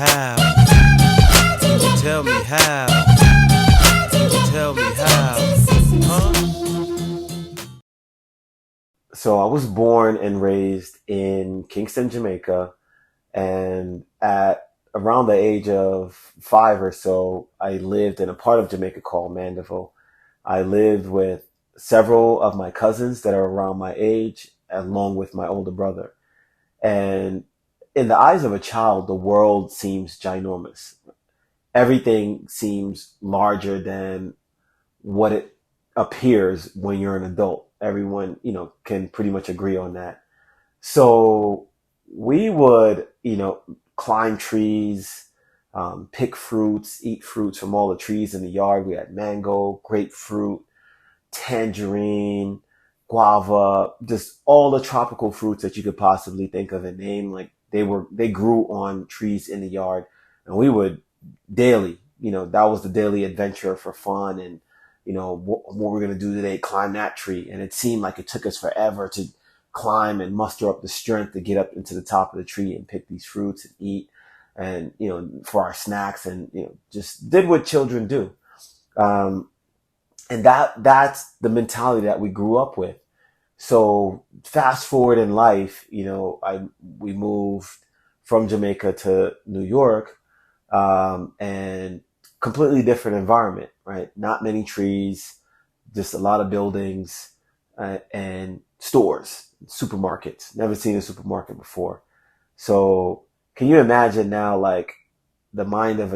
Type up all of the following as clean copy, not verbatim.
how. Tell me how. Tell me how. Huh? So I was born and raised in Kingston, Jamaica, and at around the age of 5 or so, I lived in a part of Jamaica called Mandeville. I lived with several of my cousins that are around my age, along with my older brother. And in the eyes of a child, the world seems ginormous. Everything seems larger than what it appears when you're an adult. Everyone, can pretty much agree on that. So we would, climb trees, pick fruits, eat fruits from all the trees in the yard. We had mango, grapefruit, tangerine, guava, just all the tropical fruits that you could possibly think of and name. Like they grew on trees in the yard, and we would daily, that was the daily adventure for fun. And what we're going to do today, climb that tree. And it seemed like it took us forever to climb and muster up the strength to get up into the top of the tree and pick these fruits and eat, and for our snacks, and just did what children do. um, and that's the mentality that we grew up with. So fast forward in life, we moved from Jamaica to New York, and completely different environment, right? Not many trees, just a lot of buildings, and stores, supermarkets. Never seen a supermarket before. So can you imagine now, like the mind of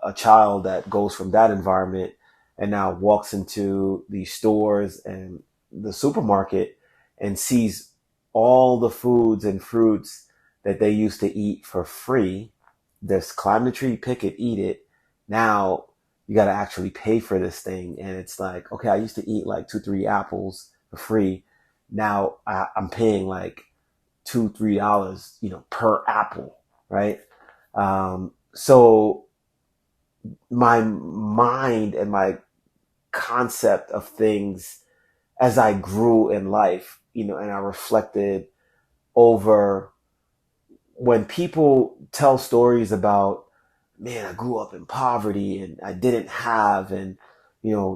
a child that goes from that environment and now walks into these stores and the supermarket and sees all the foods and fruits that they used to eat for free. Just climb the tree, pick it, eat it. Now you got to actually pay for this thing. And it's like, okay, I used to eat like 2, 3 apples for free. Now I'm paying like $2, $3, per apple, right? So my mind and my concept of things as I grew in life, and I reflected over when people tell stories about, man, I grew up in poverty and I didn't have, and,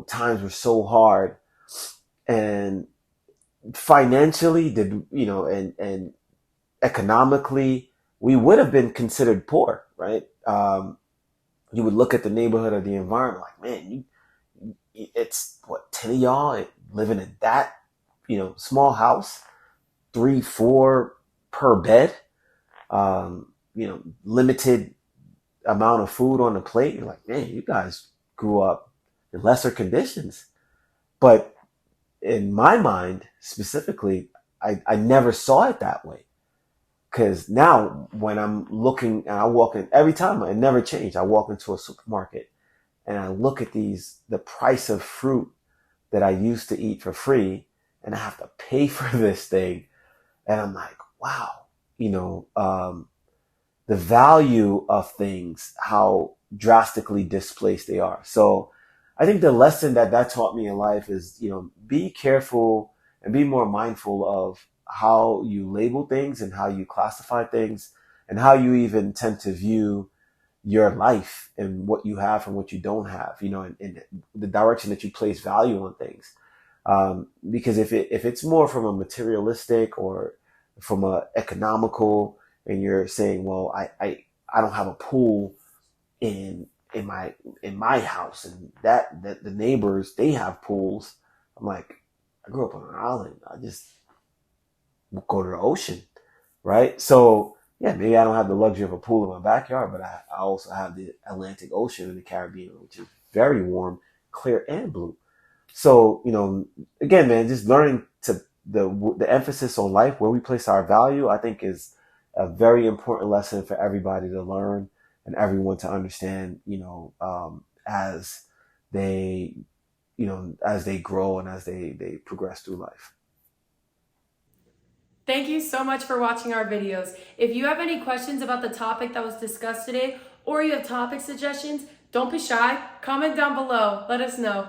times were so hard, and financially did, and economically, we would have been considered poor, right? You would look at the neighborhood or the environment like, man, it's what, 10 of y'all living in that, small house, 3, 4 per bed, limited amount of food on the plate. You're like, man, you guys grew up in lesser conditions. But in my mind, specifically, I never saw it that way. Because now when I'm looking and I walk in, every time it never changed. I walk into a supermarket and I look at the price of fruit that I used to eat for free, and I have to pay for this thing. And I'm like, wow, the value of things, how drastically displaced they are. So I think the lesson that taught me in life is, be careful and be more mindful of how you label things and how you classify things and how you even tend to view your life and what you have and what you don't have, and the direction that you place value on things. Because if it's more from a materialistic or from a economical, and you're saying, well, I don't have a pool in my house, and that the neighbors, they have pools. I'm like, I grew up on an island. I just go to the ocean, right? So yeah, maybe I don't have the luxury of a pool in my backyard, but I also have the Atlantic Ocean in the Caribbean, which is very warm, clear, and blue. So, again, man, just learning to the emphasis on life, where we place our value, I think is a very important lesson for everybody to learn and everyone to understand, as they, as they grow and as they progress through life. Thank you so much for watching our videos. If you have any questions about the topic that was discussed today, or you have topic suggestions, don't be shy. Comment down below. Let us know.